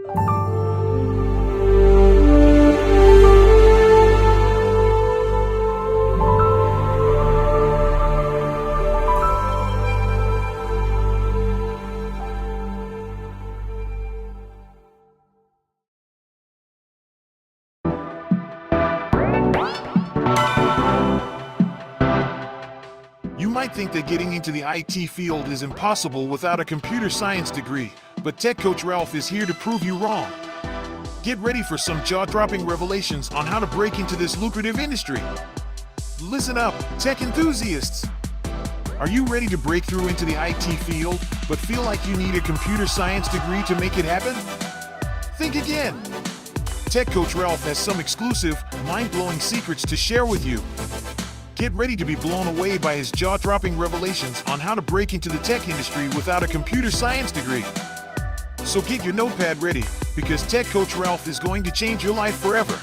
You might think that getting into the IT field is impossible without a computer science degree, but Tech Coach Ralph is here to prove you wrong. Get ready for some jaw-dropping revelations on how to break into this lucrative industry. Listen up, tech enthusiasts! Are you ready to break through into the IT field, but feel like you need a computer science degree to make it happen? Think again! Tech Coach Ralph has some exclusive, mind-blowing secrets to share with you. Get ready to be blown away by his jaw-dropping revelations on how to break into the tech industry without a computer science degree. So get your notepad ready, because Tech Coach Ralph is going to change your life forever.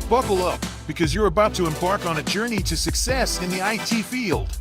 Buckle up, because you're about to embark on a journey to success in the IT field.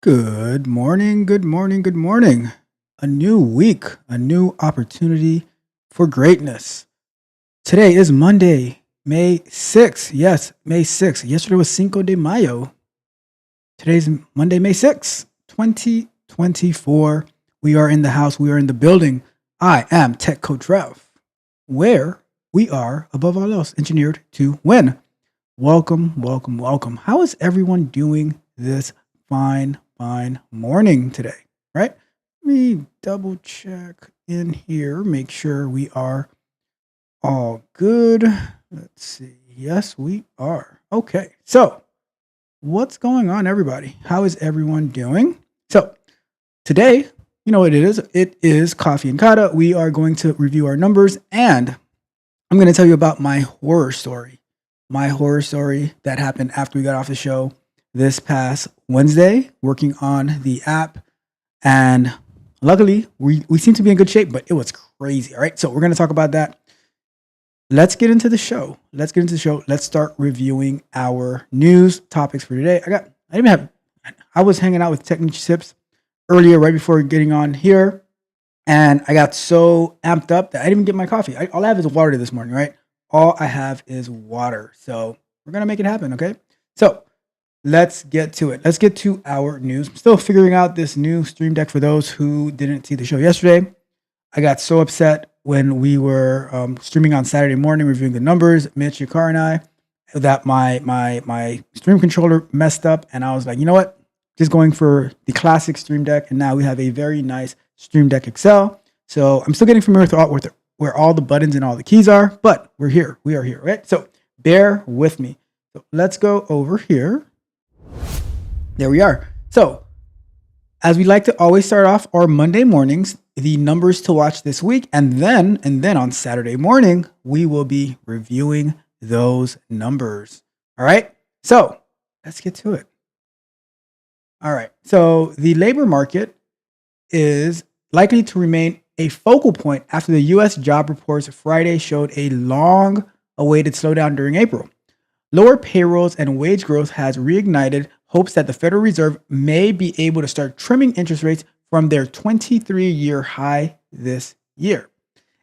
Good morning, good morning, good morning. A new week, a new opportunity for greatness. Today is Monday, May 6th. Yes, May 6th. Yesterday was Cinco de Mayo. Today's Monday, May 6th, 2024. We are in the house, we are in the building. I am Tech Coach Ralph, where we are, above all else, engineered to win. Welcome, welcome, welcome. How is everyone doing this fine morning today, right? Let me double check in here, make sure we are all good. Let's see. Yes, we are. Okay. So what's going on, everybody? How is everyone doing? So today, you know what it is? It is Coffee and Kata. We are going to review our numbers, and I'm going to tell you about my horror story. My horror story that happened after we got off the show this past Wednesday, working on the app, and luckily we seem to be in good shape, but it was crazy. All right, so we're going to talk about that. Let's get into the show. Let's start reviewing our news topics for today. I was hanging out with Technique Sips earlier, right before getting on here, and I got so amped up that I didn't even get my coffee. All I have is water this morning, right? All I have is water. So we're going to make it happen, okay? So let's get to it. Let's get to our news. I'm still figuring out this new Stream Deck for those who didn't see the show yesterday. I got so upset when we were streaming on Saturday morning, reviewing the numbers, Mitch, Yakar, and I, that my stream controller messed up. And I was like, you know what? Just going for the classic Stream Deck. And now we have a very nice Stream Deck XL. So I'm still getting familiar with where all the buttons and all the keys are, but we're here. We are here, right? So bear with me. So let's go over here. There we are. So, as we like to always start off our Monday mornings, the numbers to watch this week, and then on Saturday morning, we will be reviewing those numbers. All right. So let's get to it. All right. So the labor market is likely to remain a focal point after the U.S. job reports Friday showed a long-awaited slowdown during April. Lower payrolls and wage growth has reignited hopes that the Federal Reserve may be able to start trimming interest rates from their 23-year high this year.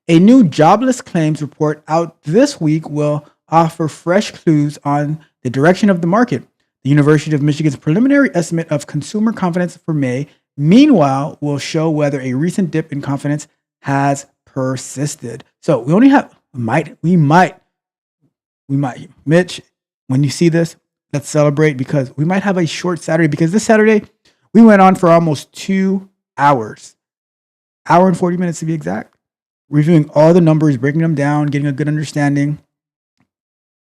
A new jobless claims report out this week will offer fresh clues on the direction of the market. The University of Michigan's preliminary estimate of consumer confidence for May, meanwhile, will show whether a recent dip in confidence has persisted. So we only have, we might, Mitch, when you see this, let's celebrate, because we might have a short Saturday, because this Saturday we went on for almost 2 hours, hour and 40 minutes to be exact, reviewing all the numbers, breaking them down, getting a good understanding.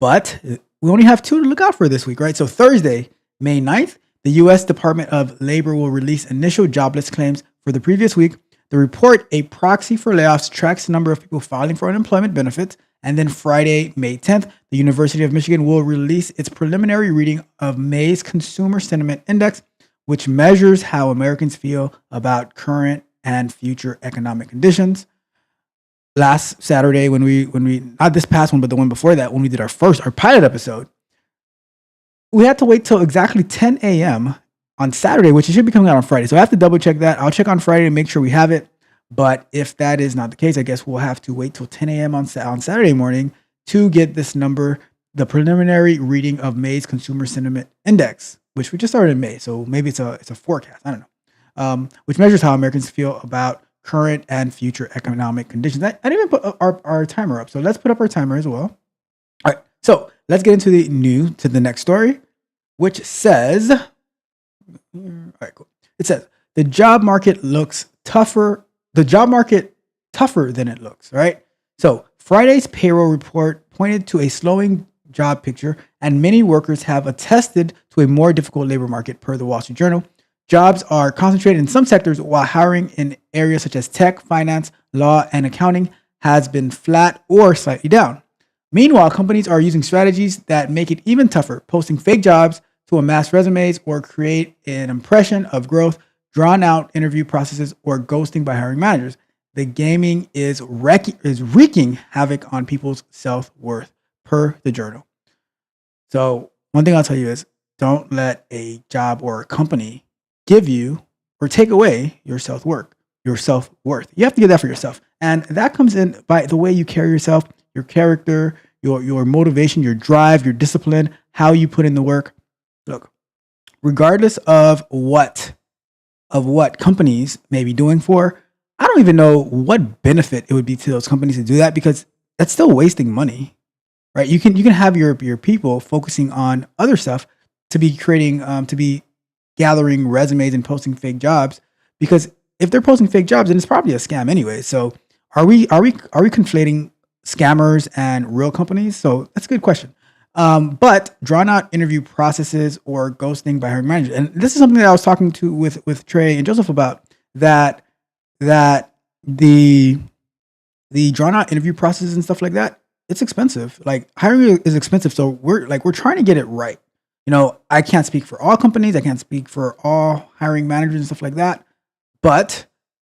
But we only have 2 to look out for this week, right? So Thursday, May 9th, the U.S. Department of Labor will release initial jobless claims For the previous week, the report, a proxy for layoffs, tracks the number of people filing for unemployment benefits. And then Friday, May 10th, the University of Michigan will release its preliminary reading of May's Consumer Sentiment Index, which measures how Americans feel about current and future economic conditions. Last Saturday, when we not this past one, but the one before that, when we did our pilot episode, we had to wait till exactly 10 a.m. on Saturday, which it should be coming out on Friday. So I have to double check that. I'll check on Friday to make sure we have it. But if that is not the case, I guess we'll have to wait till 10 a.m. on Saturday morning to get this number, the preliminary reading of May's Consumer Sentiment Index, which we just started in May. So maybe it's a forecast. I don't know. Which measures how Americans feel about current and future economic conditions. I didn't even put our timer up. So let's put up our timer as well. All right. So let's get into the next story, which says, all right, cool. It says the job market looks tougher. The job market tougher than it looks, right? So Friday's payroll report pointed to a slowing job picture, and many workers have attested to a more difficult labor market per the Wall Street Journal. Jobs are concentrated in some sectors, while hiring in areas such as tech, finance, law, and accounting has been flat or slightly down. Meanwhile, companies are using strategies that make it even tougher, posting fake jobs to amass resumes or create an impression of growth, drawn out interview processes, or ghosting by hiring managers. The gaming is wreaking havoc on people's self-worth, per the journal. So one thing I'll tell you is, don't let a job or a company give you or take away your self-worth. You have to get that for yourself. And that comes in by the way you carry yourself, your character, your motivation, your drive, your discipline, how you put in the work. Look, regardless of what companies may be doing for, I don't even know what benefit it would be to those companies to do that, because that's still wasting money, right? You can have your people focusing on other stuff to be creating, to be gathering resumes and posting fake jobs, because if they're posting fake jobs, then it's probably a scam anyway. So are we conflating scammers and real companies? So that's a good question. But drawn out interview processes or ghosting by hiring managers. And this is something that I was talking to with Trey and Joseph about, that the drawn out interview processes and stuff like that, it's expensive. Like, hiring is expensive. So we're trying to get it right. You know, I can't speak for all companies. I can't speak for all hiring managers and stuff like that. But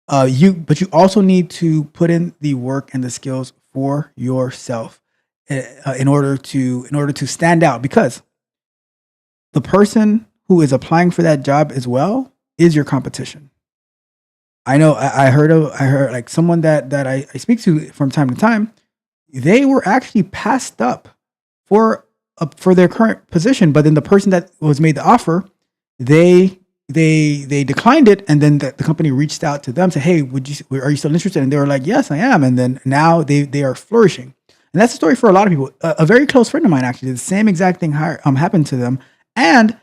you also need to put in the work and the skills for yourself in order to stand out, because the person who is applying for that job as well is your competition. I know I heard like someone that I speak to from time to time, they were actually passed up for their current position, but then the person that was made the offer, they declined it, and then the company reached out to them, said, "Hey, are you still interested?" And they were like, "Yes, I am." And then now they are flourishing, and that's a story for a lot of people. A very close friend of mine actually, the same exact thing happened to them, and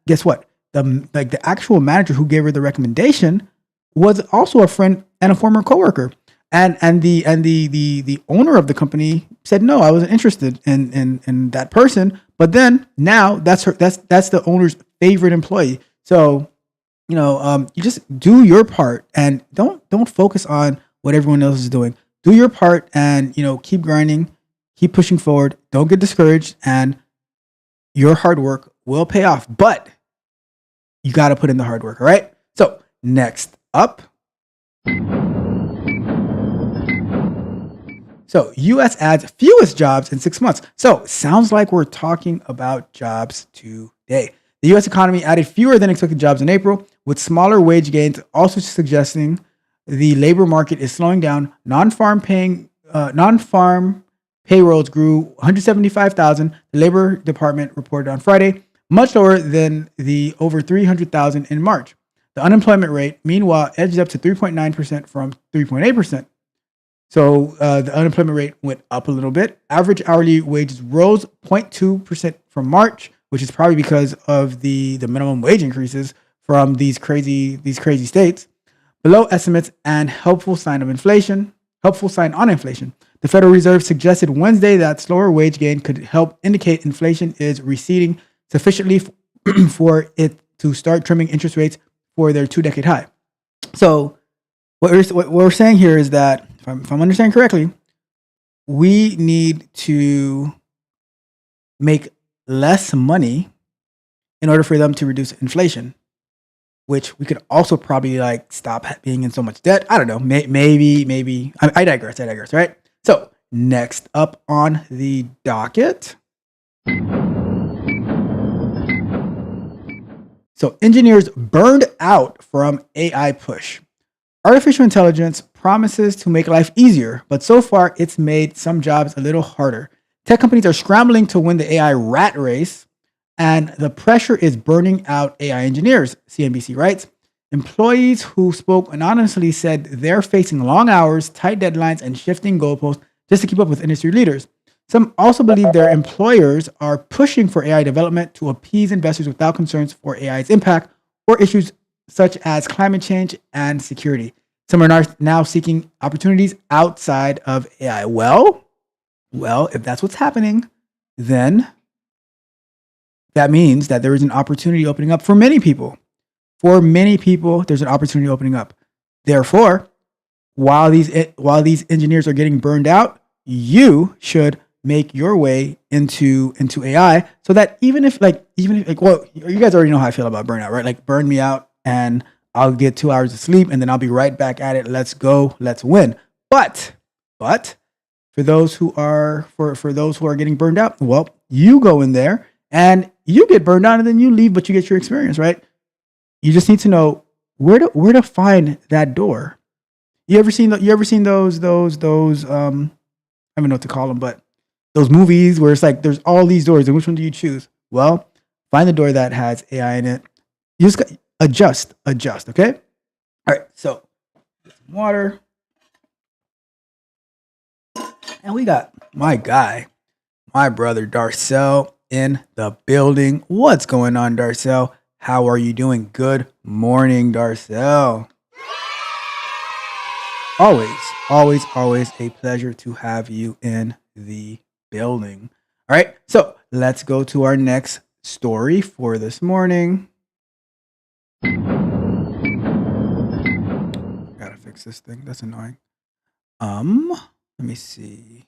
guess what? The actual manager who gave her the recommendation was also a friend and a former coworker. And the owner of the company said, no, I wasn't interested in that person. But then now that's the owner's favorite employee. So, you just do your part, and don't focus on what everyone else is doing. Do your part, and keep grinding, keep pushing forward. Don't get discouraged, and your hard work will pay off. But you got to put in the hard work. All right. So next up. So U.S. adds fewest jobs in 6 months. So sounds like we're talking about jobs today. The U.S. economy added fewer than expected jobs in April, with smaller wage gains also suggesting the labor market is slowing down. Non-farm payrolls grew 175,000. The Labor Department reported on Friday, much lower than the over 300,000 in March. The unemployment rate, meanwhile, edged up to 3.9% from 3.8%. So the unemployment rate went up a little bit. Average hourly wages rose 0.2% from March, which is probably because of the minimum wage increases from these crazy states. Below estimates and helpful sign on inflation. The Federal Reserve suggested Wednesday that slower wage gain could help indicate inflation is receding sufficiently for it to start trimming interest rates for their 2-decade high. So what we're saying here is that, if I'm understanding correctly, we need to make less money in order for them to reduce inflation, which we could also probably like stop being in so much debt. I don't know. Maybe. I digress. Right. So next up on the docket. So engineers burned out from AI push. Artificial intelligence promises to make life easier, but so far it's made some jobs a little harder. Tech companies are scrambling to win the AI rat race, and the pressure is burning out AI engineers, CNBC writes. Employees who spoke anonymously said they're facing long hours, tight deadlines, and shifting goalposts just to keep up with industry leaders. Some also believe their employers are pushing for AI development to appease investors without concerns for AI's impact or issues such as climate change and security. Some are now seeking opportunities outside of AI. Well, if that's what's happening, then that means that there is an opportunity opening up for many people. For many people, there's an opportunity opening up. Therefore, while these engineers are getting burned out, you should make your way into AI, so that even if well, you guys already know how I feel about burnout, right? Like, burn me out and I'll get 2 hours of sleep and then I'll be right back at it. Let's go, let's win. But for those who are getting burned out, well, you go in there and you get burned out and then you leave, but you get your experience, right? You just need to know where to find that door. You ever seen those I don't even know what to call them, but those movies where it's like there's all these doors and which one do you choose? Well, find the door that has AI in it. You just got adjust, okay? All right, so some water. And we got my guy, my brother Darcel in the building. What's going on, Darcel? How are you doing? Good morning, Darcel. Always a pleasure to have you in the building. All right, so let's go to our next story for this morning. Gotta fix this thing. That's annoying. Let me see.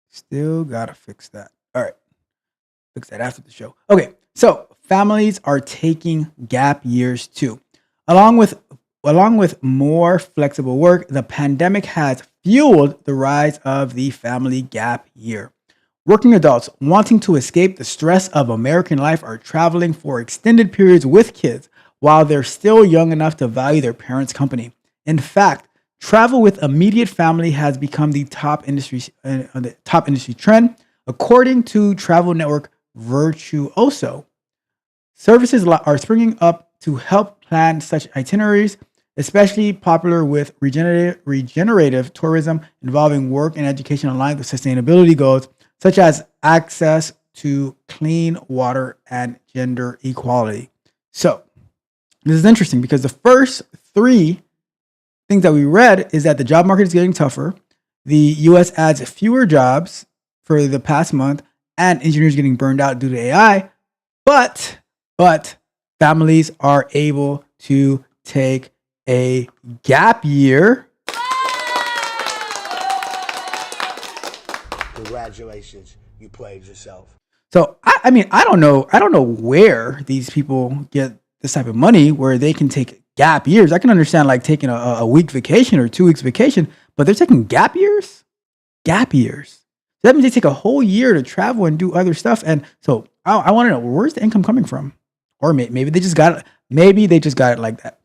Still gotta fix that. All right, fix that after the show. Okay, so families are taking gap years too, along with more flexible work. The pandemic has fueled the rise of the family gap year. Working adults wanting to escape the stress of American life are traveling for extended periods with kids while they're still young enough to value their parents' company. In fact, travel with immediate family has become the top industry trend, according to travel network Virtuoso. Services are springing up to help plan such itineraries, especially popular with regenerative tourism involving work and education aligned with sustainability goals, such as access to clean water and gender equality. So this is interesting because the first three things that we read is that the job market is getting tougher. The U.S. adds fewer jobs for the past month, and engineers getting burned out due to AI. But families are able to take a gap year. Congratulations, you played yourself. So I mean, I don't know where these people get this type of money where they can take gap years. I can understand like taking a week vacation or 2 weeks vacation, but they're taking gap years. So that means they take a whole year to travel and do other stuff. And so I want to know, where's the income coming from? Or maybe they just got it. Maybe they just got it like that.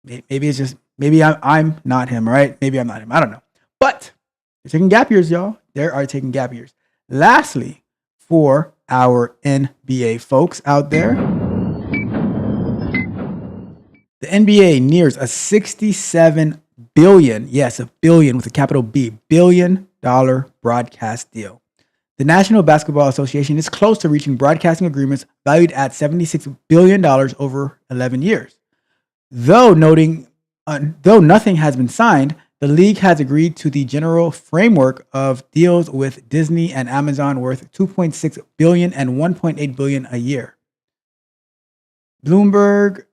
Maybe it's just, maybe I'm not him, right? Maybe I'm not him. I don't know. But they're taking gap years, y'all. They are taking gap years. Lastly, for our NBA folks out there, the NBA nears a $67 billion, yes, a billion with a capital B, $1 billion broadcast deal. The National Basketball Association is close to reaching broadcasting agreements valued at $76 billion over 11 years. Though nothing has been signed, the league has agreed to the general framework of deals with Disney and Amazon worth $2.6 billion and $1.8 billion a year. Bloomberg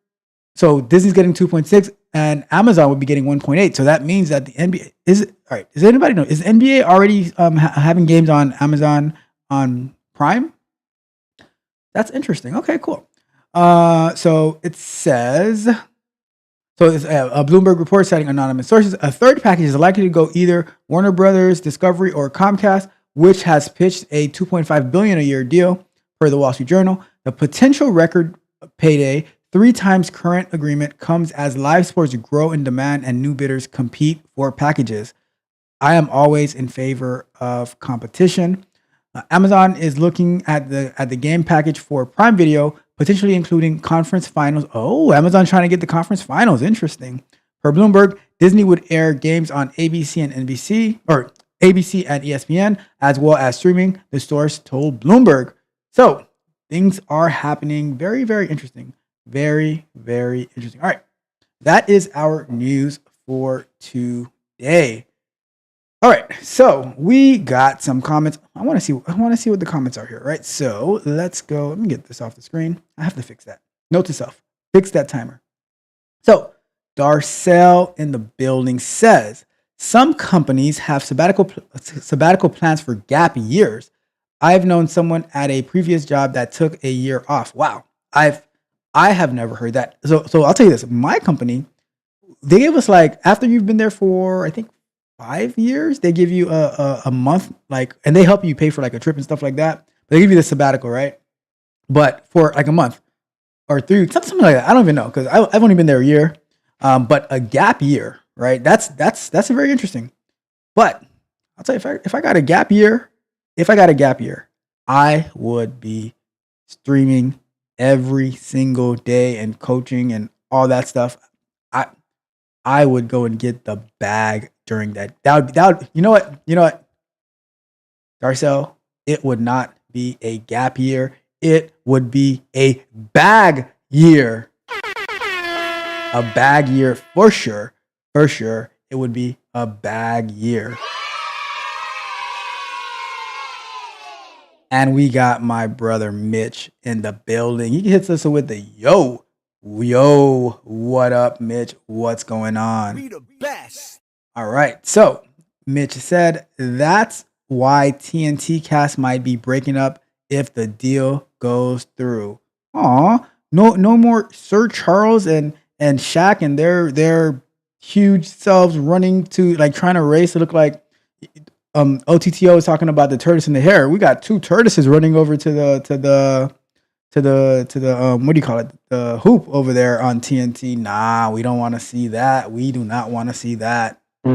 So Disney's getting 2.6 and Amazon would be getting 1.8. So that means that the NBA is all right. Does anybody know? Is the NBA already having games on Amazon on Prime? That's interesting. Okay, cool. So it says, so it's a Bloomberg report citing anonymous sources. A third package is likely to go either Warner Brothers, Discovery, or Comcast, which has pitched a 2.5 billion a year deal per the Wall Street Journal. The potential record payday, 3 times current agreement, comes as live sports grow in demand and new bidders compete for packages. I am always in favor of competition. Amazon is looking at the game package for Prime Video, potentially including conference finals. Oh, Amazon trying to get the conference finals. Interesting. Per Bloomberg, Disney would air games on ABC and NBC, or ABC and ESPN, as well as streaming, the source told Bloomberg. So things are happening. Very, very interesting. Very, very interesting. All right. That is our news for today. All right, so we got some comments. I want to see what the comments are here, right? So let's go. Let me get this off the screen. I have to fix that. Note to self: fix that timer. So Darcel in the building says some companies have sabbatical plans for gap years. I've known someone at a previous job that took a year off. Wow, I have never heard that. So I'll tell you this: my company, they gave us, like, after you've been there for, I think, 5 years, they give you a month, like, and they help you pay for like a trip and stuff like that. They give you the sabbatical, right? But for like a month or 3 weeks, something like that. I don't even know, because I've only been there a year. But a gap year, right? That's very interesting. But I'll tell you, if I got a gap year, I would be streaming every single day and coaching and all that stuff. I would go and get the bag during that. That would, you know what, Darcel, it would not be a gap year. It would be a bag year. A bag year for sure. For sure. It would be a bag year. And we got my brother Mitch in the building. He hits us with the yo. Yo, what up, Mitch? What's going on? We the best. All right. So Mitch said that's why TNT Cast might be breaking up if the deal goes through. Aw, no more Sir Charles and Shaq and their huge selves running to, like, trying to race to look like OTTO is talking about the tortoise in the hare. We got 2 tortoises running over to the what do you call it? The hoop over there on TNT. Nah, we don't want to see that. We do not want to see that. All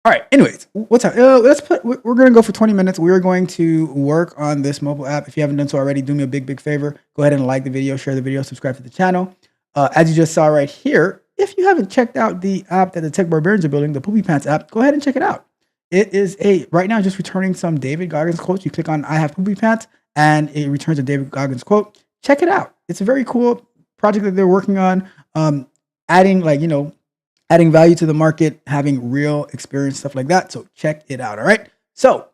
right. Anyways, what's up? We're gonna go for 20 minutes. We're going to work on this mobile app. If you haven't done so already, do me a big favor. Go ahead and like the video, share the video, subscribe to the channel. As you just saw right here, if you haven't checked out the app that the Tech Barbarians are building, the Poopy Pants app, go ahead and check it out. It is right now just returning some David Goggins quotes. You click on I have Poopy Pants and it returns a David Goggins quote. Check it out. It's a very cool project that they're working on, adding value to the market, having real experience, stuff like that. So check it out. All right. So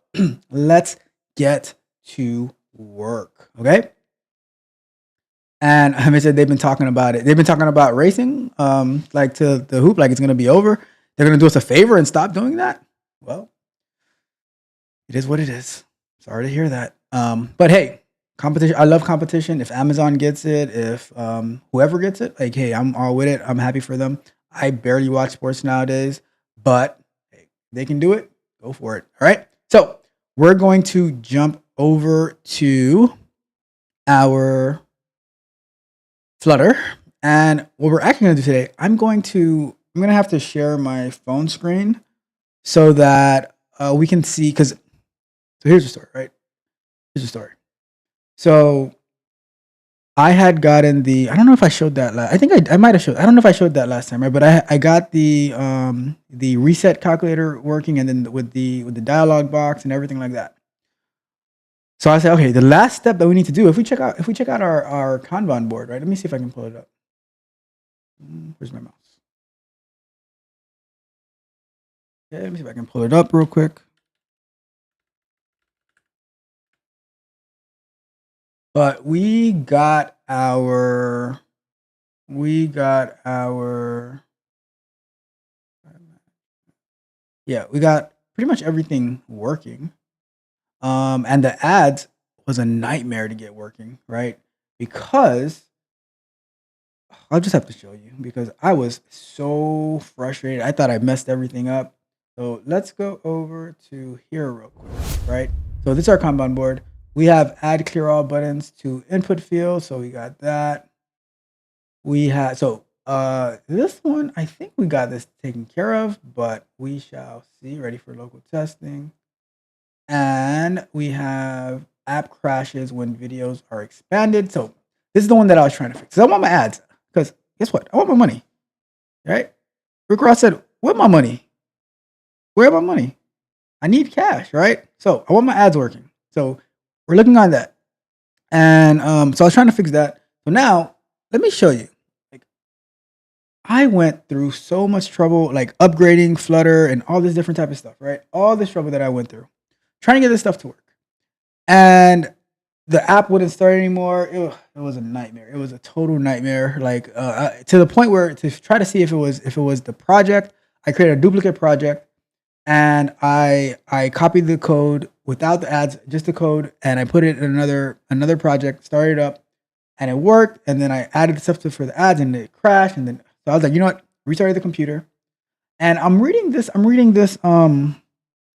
let's get to work. Okay. And I said they've been talking about it. They've been talking about racing, like to the hoop, like it's going to be over. They're going to do us a favor and stop doing that. Well, it is what it is. Sorry to hear that. But hey, competition. I love competition. If Amazon gets it, if whoever gets it, like, hey, I'm all with it. I'm happy for them. I barely watch sports nowadays, but hey, they can do it. Go for it. All right. So we're going to jump over to our Flutter, and what we're actually going to do today, I'm going to have to share my phone screen so that we can see, because, so here's the story, right? Here's the story. So I had gotten I don't know if I showed that I think I might have showed, I don't know if I showed that last time, right? But I got the reset calculator working, and then with the dialog box and everything like that. So I said, okay, the last step that we need to do, if we check out our Kanban board, right? Let me see if I can pull it up. Where's my mouse? Okay, let me see if I can pull it up real quick. But we got our yeah, we got pretty much everything working. And the ads was a nightmare to get working, right? Because I'll just have to show you because I was so frustrated. I thought I messed everything up. So let's go over to here real quick, right? So this is our Kanban board. We have add clear all buttons to input field. So we got that. We had this one, I think we got this taken care of, but we shall see. Ready for local testing. And we have app crashes when videos are expanded. So this is the one that I was trying to fix. So I want my ads because guess what? I want my money, right? Rick Ross said, "Where's my money? Where's my money? I need cash, right?" So I want my ads working. So we're looking on that, and so I was trying to fix that. So now let me show you. Like I went through so much trouble, like upgrading Flutter and all this different type of stuff, right? All this trouble that I went through trying to get this stuff to work. And the app wouldn't start anymore. It was a nightmare. It was a total nightmare. Like to the point where to try to see if it was the project, I created a duplicate project and I copied the code without the ads, just the code, and I put it in another project, started up, and it worked. And then I added stuff for the ads, and it crashed. And then so I was like, you know what? Restarted the computer, and I'm reading this.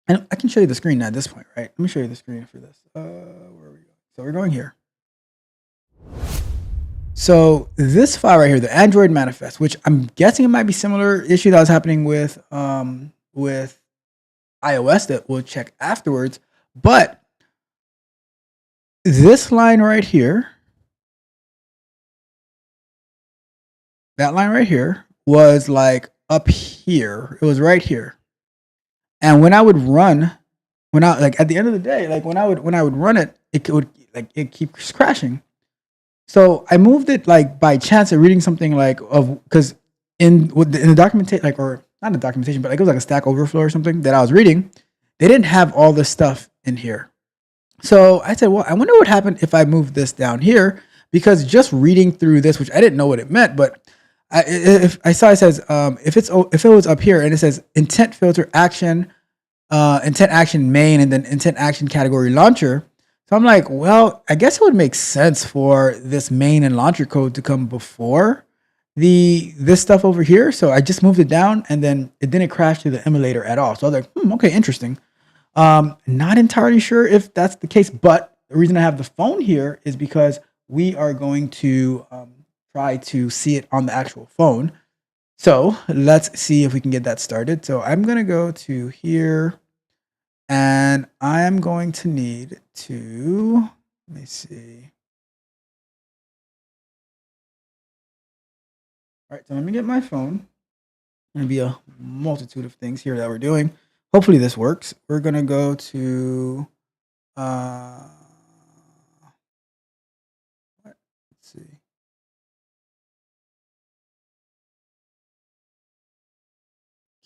And I can show you the screen at this point, right? Let me show you the screen for this. Where are we going? So we're going here. So this file right here, the Android manifest, which I'm guessing it might be similar issue that was happening with iOS that we'll check afterwards. But this line right here, that line right here was like up here. It was right here. And when I would run, like at the end of the day, like when I would run it, it keeps crashing. So I moved it like by chance of reading something like of because in the documentation, like or not the documentation, but like it was like a Stack Overflow or something that I was reading. They didn't have all this stuff in here. So I said, well, I wonder what happened if I moved this down here because just reading through this, which I didn't know what it meant, but if I saw it says if it was up here and it says intent filter action, intent action main, and then intent action category launcher. So I'm like, well, I guess it would make sense for this main and launcher code to come before this stuff over here. So I just moved it down, and then it didn't crash to the emulator at all. So I was like, okay, interesting. Not entirely sure if that's the case, but the reason I have the phone here is because we are going to try to see it on the actual phone. So let's see if we can get that started. So I'm going to go to here and I am going to need to, let me see. All right, so let me get my phone. Going to be a multitude of things here that we're doing. Hopefully this works. We're going to go to, let's see.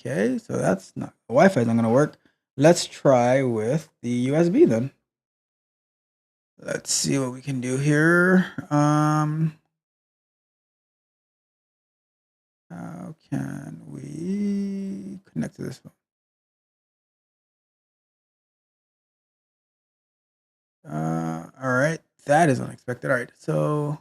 Okay, so that's not, the Wi-Fi is not going to work. Let's try with the USB then. Let's see what we can do here. How can we connect to this phone? All right, that is unexpected. All right, so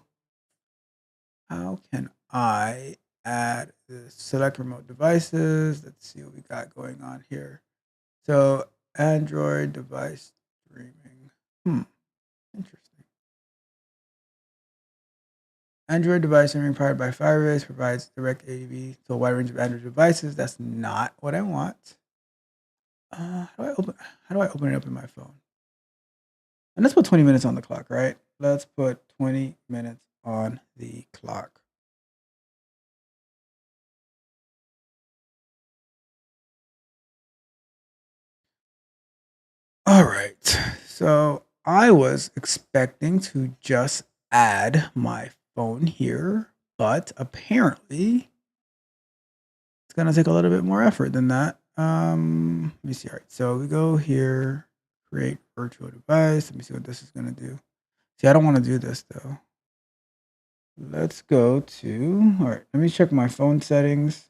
how can I add the select remote devices? Let's see what we got going on here. So Android device streaming. Interesting. Android device streaming powered by Firebase provides direct ADB to a wide range of Android devices. That's not what I want. How do I open it up in my phone? And let's put 20 minutes on the clock, right? Let's put 20 minutes on the clock. All right. So I was expecting to just add my phone here, but apparently it's going to take a little bit more effort than that. Let me see. All right. So we go here, create virtual device. Let me see what this is going to do. See, I don't want to do this though. Let's go to, all right, let me check my phone settings.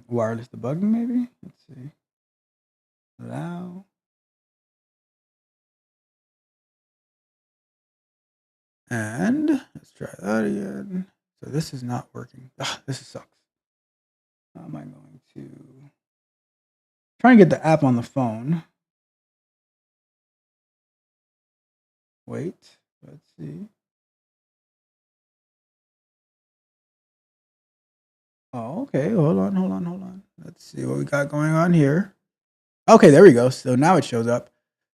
Wireless debugging, maybe? Let's see. Allow. And let's try that again. So this is not working. This sucks. How am I going to try and get the app on the phone? Wait, let's see. Oh, okay. Hold on. Let's see what we got going on here. Okay, there we go. So now it shows up.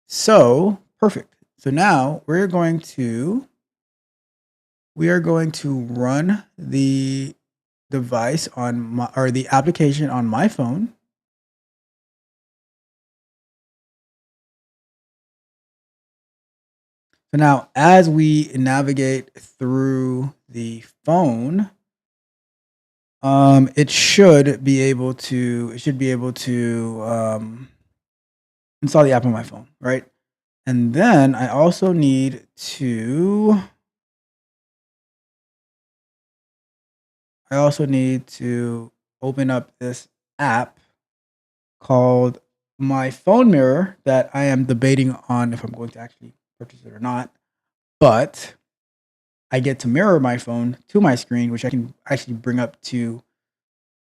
So perfect. So now we are going to run the device on my, or the application on my phone. So now as we navigate through the phone, it should be able to install the app on my phone, right? And then I also need to open up this app called My Phone Mirror that I am debating on if I'm going to actually purchase it or not. But I get to mirror my phone to my screen, which I can actually bring up to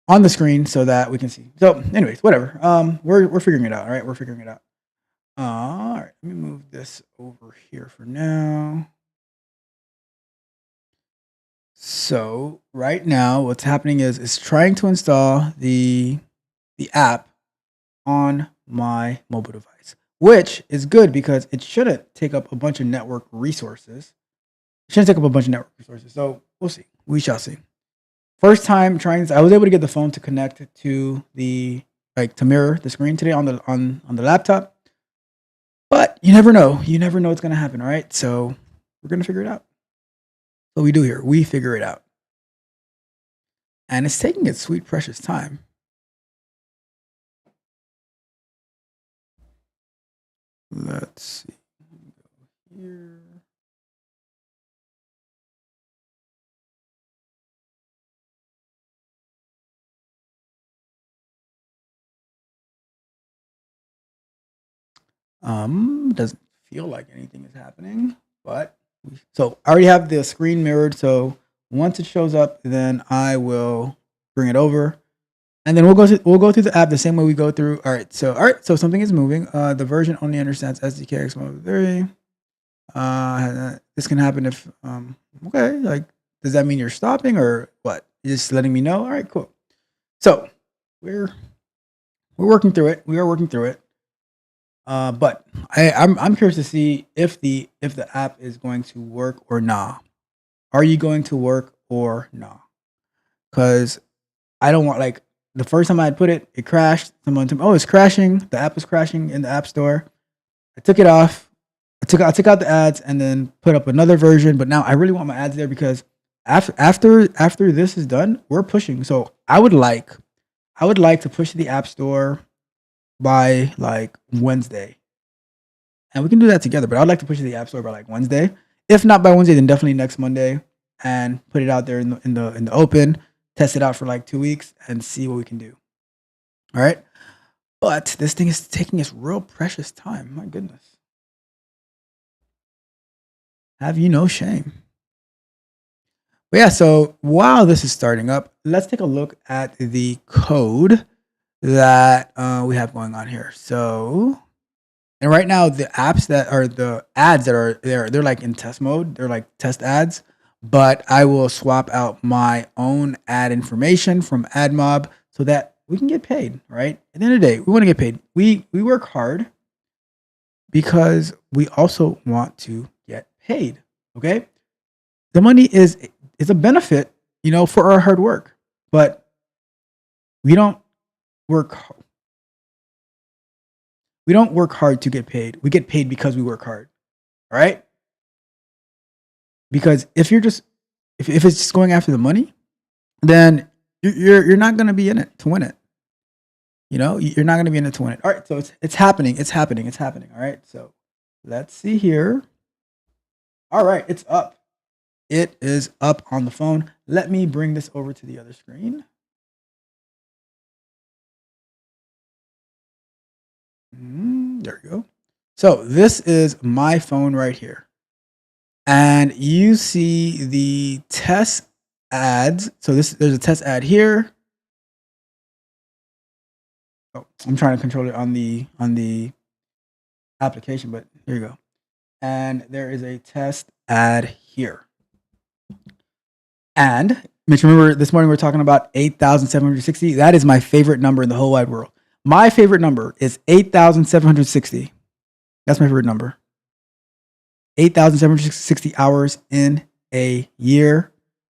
on the screen so that we can see. So, anyways, whatever. We're figuring it out. All right, we're figuring it out. All right, let me move this over here for now. So right now, what's happening is it's trying to install the app on my mobile device, which is good because it shouldn't take up a bunch of network resources. So we'll see. We shall see. First time trying this, I was able to get the phone to connect to to mirror the screen today on the laptop. But you never know. You never know what's gonna happen, all right? So we're gonna figure it out. What we do here, we figure it out. And it's taking its sweet, precious time. Let's see. Go here. Doesn't feel like anything is happening, but so I already have the screen mirrored. So once it shows up, then I will bring it over, and then we'll go through the app the same way we go through. All right, so something is moving. The version only understands SDK X1.3. This can happen if okay, like does that mean you're stopping or what? You're just letting me know. All right, cool. So we're working through it. We are working through it. But I'm curious to see if the app is going to work or not. Are you going to work or not? Because I don't want like the first time I had put it, it crashed. Someone told me, "Oh, it's crashing. The app is crashing in the app store." I took it off. I took out the ads and then put up another version. But now I really want my ads there because after this is done, we're pushing. So I would like to push the app store by like Wednesday. And we can do that together, but I'd like to push the app store by like Wednesday. If not by Wednesday, then definitely next Monday and put it out there in the open, test it out for like 2 weeks and see what we can do. All right. But this thing is taking its real precious time. My goodness. Have you no shame? But yeah, so while this is starting up, let's take a look at the code that we have going on here. So, and right now the apps that are the ads that are there, they're like in test mode. They're like test ads, but I will swap out my own ad information from AdMob so that we can get paid, right? At the end of the day, we want to get paid. We work hard because we also want to get paid, okay? The money is a benefit, for our hard work, but we don't work hard to get paid. We get paid because we work hard. All right? Because if it's just going after the money, then you're not going to be in it to win it. You know, you're not going to be in it to win it. All right, so it's happening. It's happening. It's happening. All right, so let's see here. All right, it's up. It is up on the phone. Let me bring this over to the other screen. There we go. So this is my phone right here. And you see the test ads. So there's a test ad here. Oh, I'm trying to control it on the application, but here you go. And there is a test ad here. And Mitch, remember this morning we were talking about 8,760. That is my favorite number in the whole wide world. My favorite number is 8,760. That's my favorite number. 8,760 hours in a year.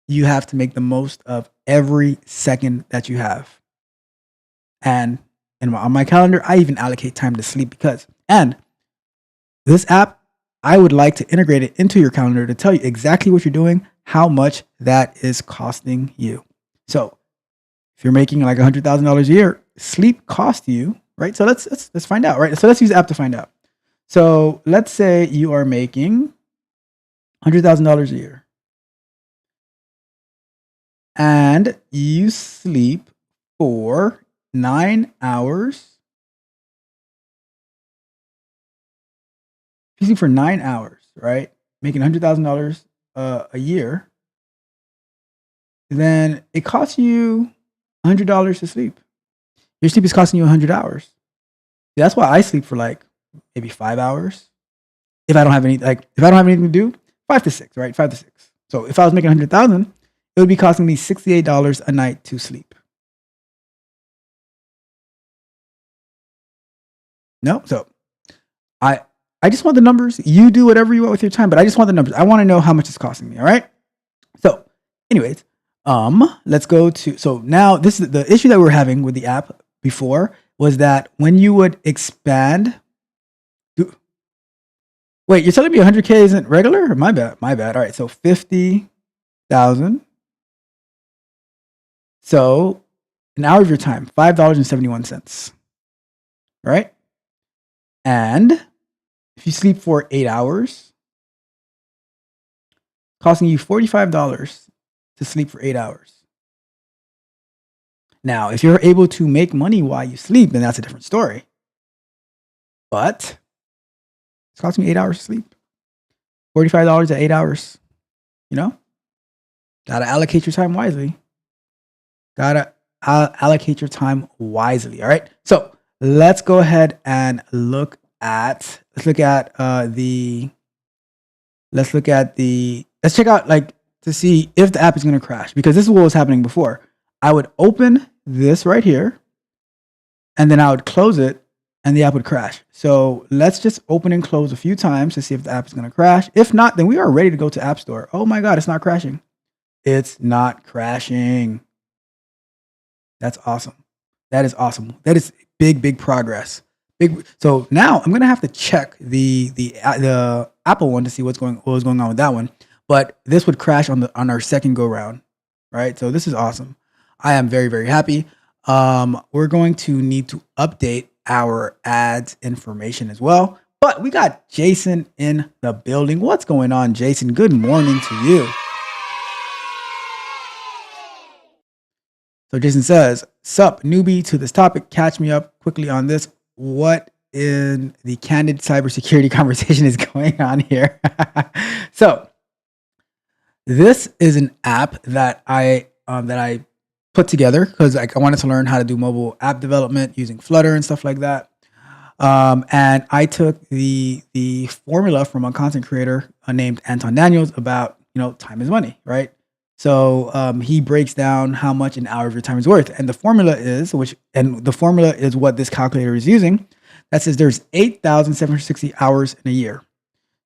You have to make the most of every second that you have. And on my calendar, I even allocate time to sleep and this app, I would like to integrate it into your calendar to tell you exactly what you're doing, how much that is costing you. So if you're making like $100,000 a year, sleep costs you, right? So let's find out, right? So let's use the app to find out. So let's say you are making $100,000 a year and you sleep for 9 hours. If you sleep for 9 hours, right? Making $100,000 a year, then it costs you $100 to sleep. Your sleep is costing you 100 hours. That's why I sleep for like maybe 5 hours. If I don't have anything to do, 5 to 6, right? 5 to 6. So if I was making 100,000, it would be costing me $68 a night to sleep. No, so I just want the numbers. You do whatever you want with your time, but I just want the numbers. I want to know how much it's costing me. All right. So, anyways, let's go to. So now this is the issue that we were having with the app before was that when you would expand. Wait, you're telling me 100K isn't regular? My bad. My bad. All right. So 50,000. So an hour of your time, $5.71. Right. And if you sleep for 8 hours, costing you $45 to sleep for 8 hours. Now, if you're able to make money while you sleep, then that's a different story. But it's costing me 8 hours to sleep. $45 at 8 hours. You know? Gotta allocate your time wisely. Allocate your time wisely. All right. So let's go ahead and let's check out like to see if the app is going to crash, because this is what was happening before. I would open this right here and then I would close it and the app would crash. So let's just open and close a few times to see if the app is going to crash. If not, then we are ready to go to App Store. Oh my God, it's not crashing. It's not crashing. That's awesome. That is awesome. That is big progress. So now I'm gonna have to check the Apple one to see what was going on with that one. But this would crash on our second go round, right? So this is awesome. I am very happy. We're going to need to update our ads information as well. But we got Jason in the building. What's going on, Jason? Good morning to you. So Jason says, "Sup, newbie to this topic. Catch me up quickly on this. What in the candid cybersecurity conversation is going on here?" So this is an app that I put together because I wanted to learn how to do mobile app development using Flutter and stuff like that. And I took the formula from a content creator named Anton Daniels about, time is money, right? So he breaks down how much an hour of your time is worth. And the formula is what this calculator is using. That says there's 8,760 hours in a year.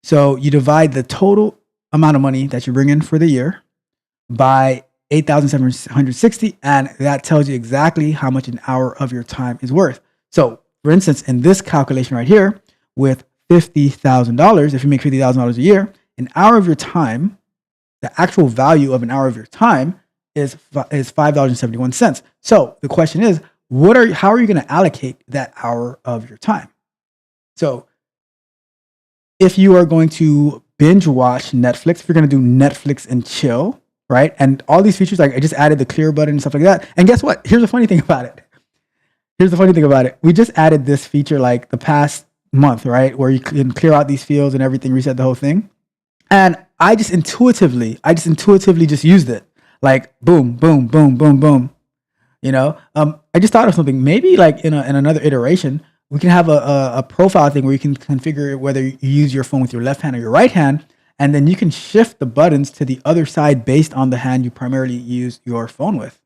So you divide the total amount of money that you bring in for the year by 8,760, and that tells you exactly how much an hour of your time is worth. So for instance, in this calculation right here, with $50,000, if you make $50,000 a year, an hour of your time, the actual value of an hour of your time is $5.71. So the question is, how are you going to allocate that hour of your time? So if you are going to binge watch Netflix, if you're going to do Netflix and chill, right? And all these features, like I just added the clear button and stuff like that. And guess what? Here's the funny thing about it. We just added this feature like the past month, right? Where you can clear out these fields and everything, reset the whole thing. And I just intuitively just used it. Like boom, boom, boom, boom, boom. I just thought of something. Maybe like in another iteration, we can have a profile thing where you can configure whether you use your phone with your left hand or your right hand, and then you can shift the buttons to the other side based on the hand you primarily use your phone with.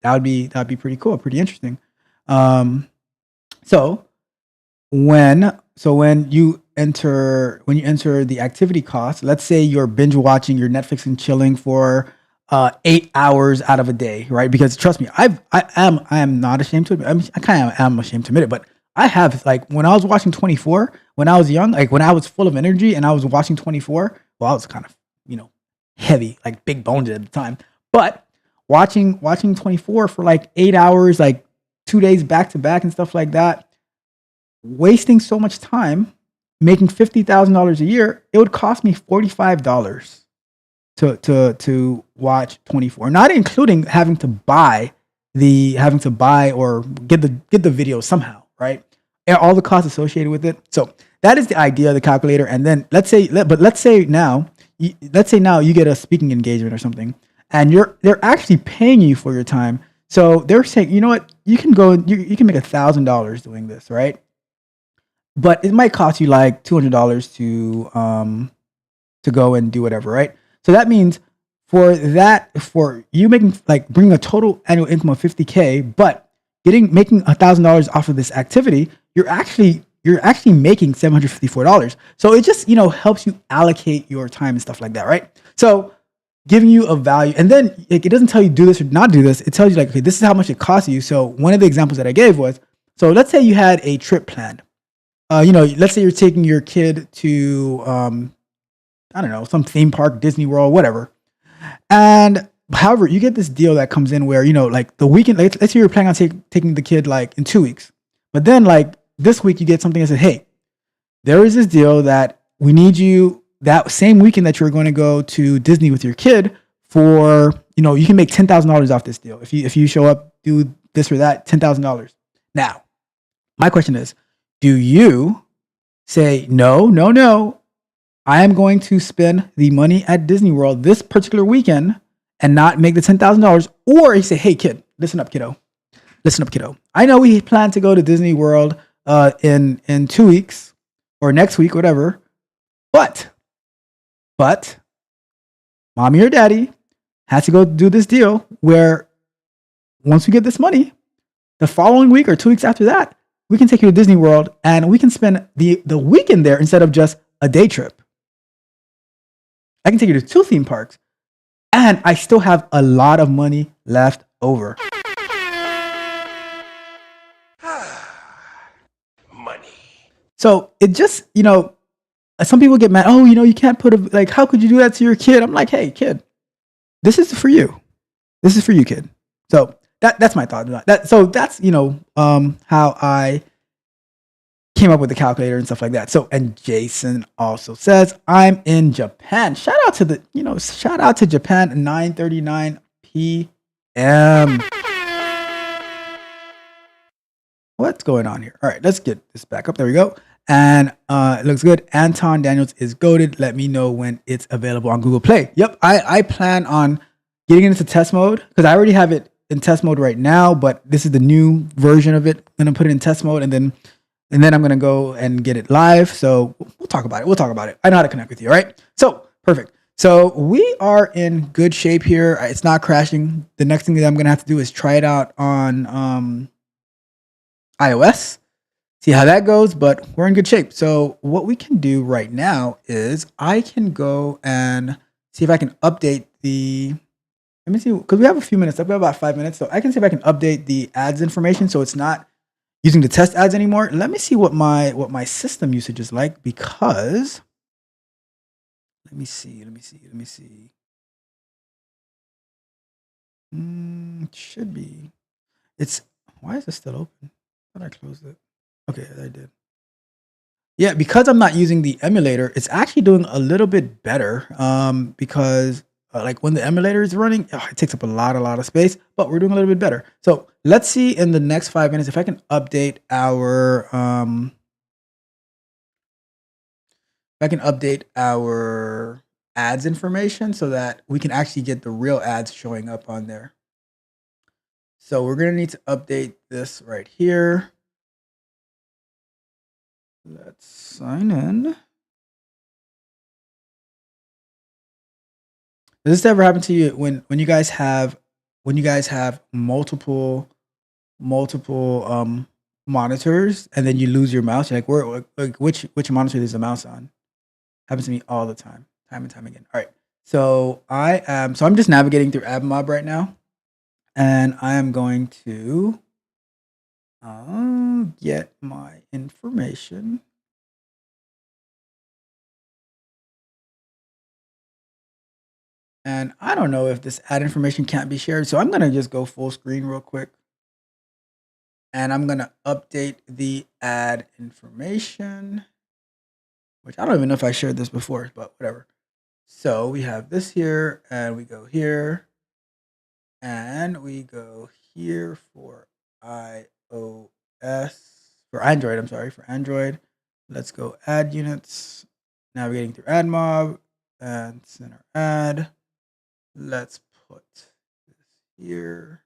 That'd be pretty cool, pretty interesting. So when you enter the activity cost, let's say you're binge watching, your Netflix and chilling for 8 hours out of a day, right? Because trust me, I am not ashamed to admit. I mean, I kind of am ashamed to admit it, but I have, like, when I was watching 24 when I was young, like when I was full of energy and I was watching 24. Well, I was kind of heavy, like big boned at the time, but watching 24 for like 8 hours, like 2 days back to back and stuff like that, wasting so much time, making $50,000 a year, it would cost me $45 to watch 24, not including having to buy or get the video somehow, right? And all the costs associated with it. So that is the idea of the calculator. And then let's say now you get a speaking engagement or something, and they're actually paying you for your time. So they're saying, you know what, you can go and you can make $1,000 doing this, right? But it might cost you like $200 to go and do whatever, right? So that means for you making, like, bringing a total annual income of $50K, but making $1,000 off of this activity, you're actually making $754. So it just helps you allocate your time and stuff like that, right? So giving you a value, and then like, it doesn't tell you do this or not do this. It tells you like, okay, this is how much it costs you. So one of the examples that I gave was, so let's say you had a trip planned. Let's say you're taking your kid to I don't know, some theme park, Disney World, whatever. And however, you get this deal that comes in where, like the weekend, let's say you're planning on taking the kid like in 2 weeks. But then like this week you get something that says, hey, there is this deal that we need you that same weekend that you're going to go to Disney with your kid for, you can make $10,000 off this deal. If you show up, do this or that, $10,000. Now, my question is, do you say, no, I am going to spend the money at Disney World this particular weekend and not make the $10,000? Or you say, hey, kid, listen up, kiddo. I know we plan to go to Disney World in 2 weeks or next week, whatever. But mommy or daddy has to go do this deal where once we get this money, the following week or 2 weeks after that, we can take you to Disney World and we can spend the weekend there instead of just a day trip. I can take you to 2 theme parks and I still have a lot of money left over. Money. So it just, some people get mad. Oh, you can't put like, how could you do that to your kid? I'm like, hey, kid, this is for you. This is for you, kid. So that's my thought on that. So that's, how I came up with the calculator and stuff like that. So, and Jason also says, I'm in Japan. Shout out to Japan, 9:39 p.m. What's going on here? All right, let's get this back up. There we go. And it looks good. Anton Daniels is goated. Let me know when it's available on Google Play. Yep, I plan on getting into test mode because I already have it in test mode right now, but this is the new version of it. I'm gonna put it in test mode and then I'm gonna go and get it live. So we'll talk about it. I know how to connect with you, all right? So perfect. So we are in good shape here. It's not crashing. The next thing that I'm gonna have to do is try it out on iOS, see how that goes, but we're in good shape. So what we can do right now is I can go and see if I can update let me see, because we have a few minutes. I've got about 5 minutes, so I can see if I can update the ads information so it's not using the test ads anymore. Let me see what my system usage is like, because let me see. It should be. Why is this still open? I thought I closed it. Okay, I did. Yeah, because I'm not using the emulator, it's actually doing a little bit better. Because like when the emulator is running, it takes up a lot of space, but we're doing a little bit better. So let's see in the next 5 minutes if I can update our ads information so that we can actually get the real ads showing up on there. So we're gonna need to update this right here. Let's sign in. Does this ever happen to you when you guys have multiple monitors and then you lose your mouse? You're like, where, like which monitor is the mouse on? Happens to me all the time and time again. All right. So I'm just navigating through AdMob right now, and I am going to get my information. And I don't know if this ad information can't be shared, so I'm gonna just go full screen real quick. And I'm gonna update the ad information, which I don't even know if I shared this before, but whatever. So we have this here, and we go here, and we go here for iOS, for Android, I'm sorry, for Android. Let's go ad units, navigating through AdMob, and center ad. Let's put this here.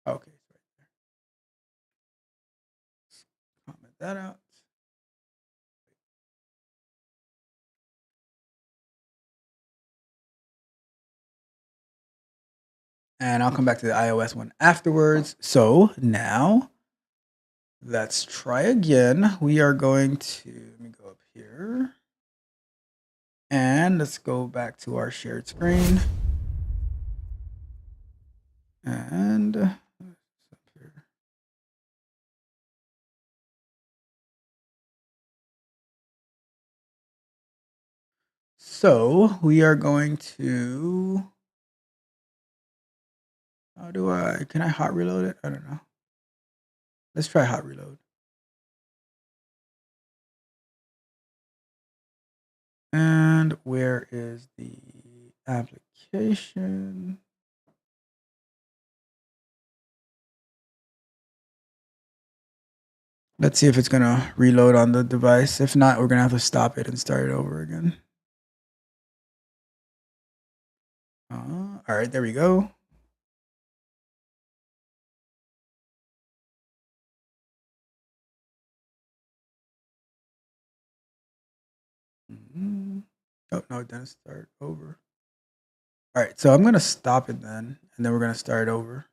Okay, it's right there. Comment that out. And I'll come back to the iOS one afterwards. So now let's try again. We are going to, let me go up here. And let's go back to our shared screen. And so we are going to, can I hot reload it? I don't know. Let's try hot reload. And where is the application? Let's see if it's gonna reload on the device. If not, we're gonna have to stop it and start it over again. All right, there we go. Oh no, it didn't start over. All right, so I'm gonna stop it then, and then we're gonna start over.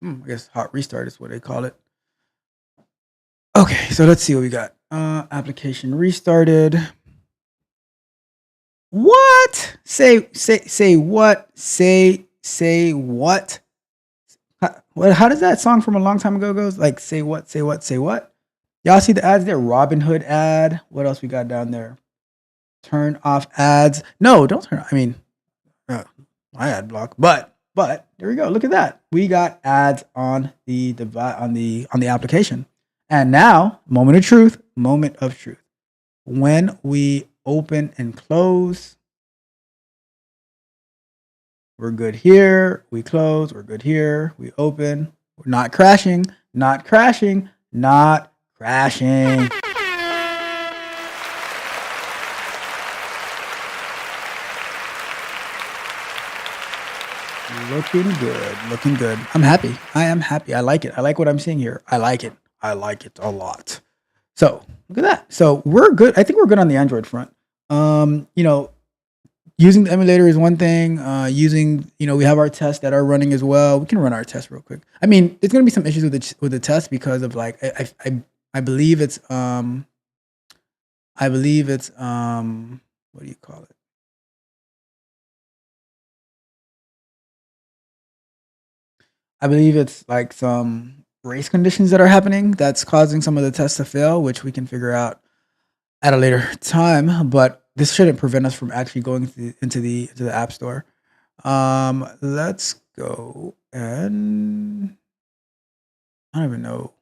I guess hot restart is what they call it. Okay, so let's see what we got. Application restarted. What? Say what? Say what? How does that song from a long time ago goes? Like say what? Say what? Say what? Y'all see the ads there? Robin Hood ad. What else we got down there? Turn off ads. No, don't turn. I mean, my ad block. But there we go. Look at that. We got ads on the application. And now, moment of truth. When we open and close, we're good here. We close. We're good here. We open. We're not crashing. Not crashing. Not crashing. Looking good. I'm happy. I am happy. I like it. I like what I'm seeing here. I like it a lot. So look at that. So we're good. I think we're good on the Android front. Using the emulator is one thing. We have our tests that are running as well. We can run our test real quick. I mean, there's gonna be some issues with the test because of like I believe it's what do you call it? I believe it's like some race conditions that are happening that's causing some of the tests to fail, which we can figure out at a later time. But this shouldn't prevent us from actually going into the App Store. Let's go and I don't even know.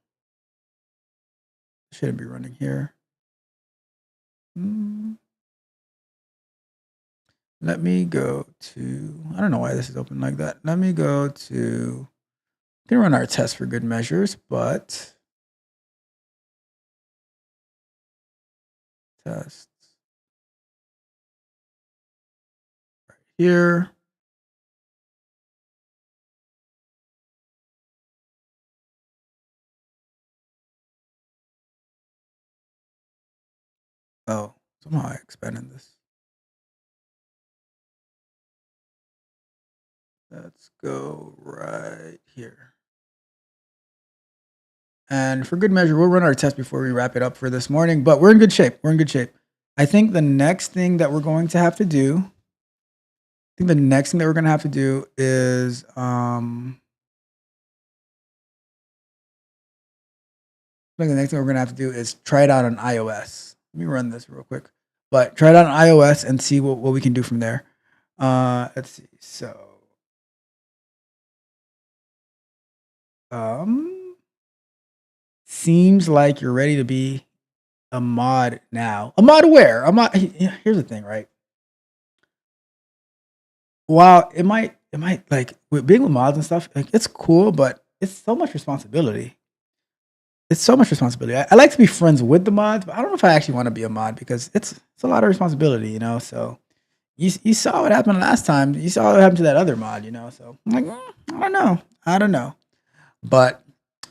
It shouldn't be running here. Let me go to, I don't know why this is open like that. Let me go to, we can run our test for good measures, but tests right here. Oh, somehow I expanded this. Let's go right here. And for good measure, we'll run our test before we wrap it up for this morning, but we're in good shape. We're in good shape. I think the next thing that we're going to have to do, is, the next thing that we're going to have to do is, try it out on iOS. Let me run this real quick, but try it out on iOS and see what we can do from there. Let's see. So, seems like you're ready to be a mod now. A mod where? A mod. Here's the thing, right? While it might like with being with mods and stuff, like it's cool, but it's so much responsibility. It's so much responsibility. I like to be friends with the mods, but I don't know if I actually want to be a mod because it's a lot of responsibility, you know. So you saw what happened last time. You saw what happened to that other mod, you know. So I'm like, I don't know. But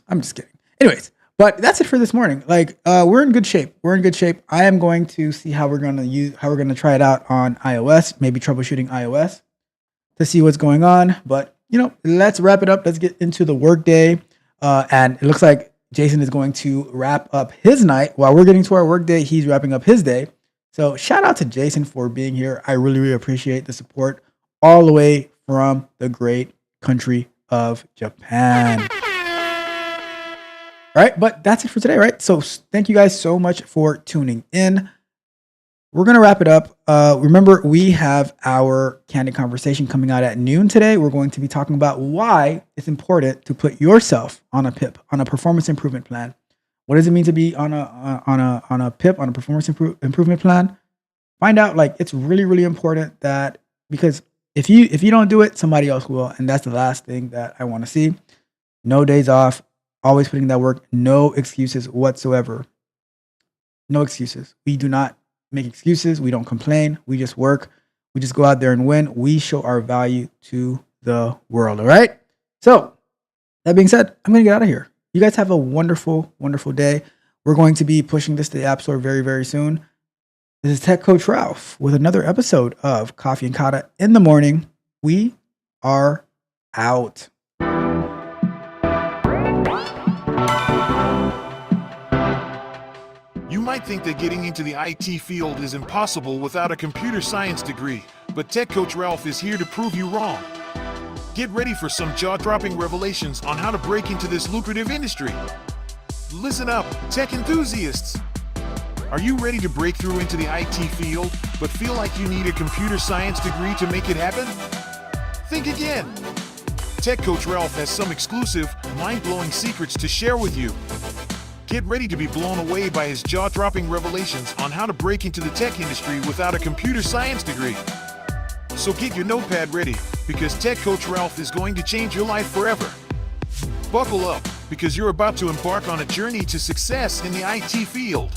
I'm just kidding. Anyways, but that's it for this morning. Like, we're in good shape. We're in good shape. I am going to see how we're going to try it out on iOS, maybe troubleshooting iOS to see what's going on. But, you know, let's wrap it up. Let's get into the workday. And it looks like Jason is going to wrap up his night while we're getting to our workday. He's wrapping up his day. So shout out to Jason for being here. I really, really appreciate the support all the way from the great country of Japan. All right, but that's it for today, right? So thank you guys so much for tuning in. We're going to wrap it up. Remember, we have our candid conversation coming out at noon today. We're going to be talking about why it's important to put yourself on a PIP, on a performance improvement plan. What does it mean to be on a PIP, on a performance improvement plan? Find out, like, it's really, really important that, because if you don't do it, somebody else will. And that's the last thing that I want to see. No days off. Always putting that work. No excuses whatsoever. No excuses. We do not make excuses. We don't complain. We just work. We just go out there and win. We show our value to the world. All right. So that being said, I'm going to get out of here. You guys have a wonderful, wonderful day. We're going to be pushing this to the App Store very, very soon. This is Tech Coach Ralph with another episode of Coffee and Kata in the Morning. We are out. You might think that getting into the IT field is impossible without a computer science degree, but Tech Coach Ralph is here to prove you wrong. Get ready for some jaw-dropping revelations on how to break into this lucrative industry. Listen up, tech enthusiasts! Are you ready to break through into the IT field, but feel like you need a computer science degree to make it happen? Think again! Tech Coach Ralph has some exclusive, mind-blowing secrets to share with you. Get ready to be blown away by his jaw-dropping revelations on how to break into the tech industry without a computer science degree. So get your notepad ready, because Tech Coach Ralph is going to change your life forever. Buckle up, because you're about to embark on a journey to success in the IT field.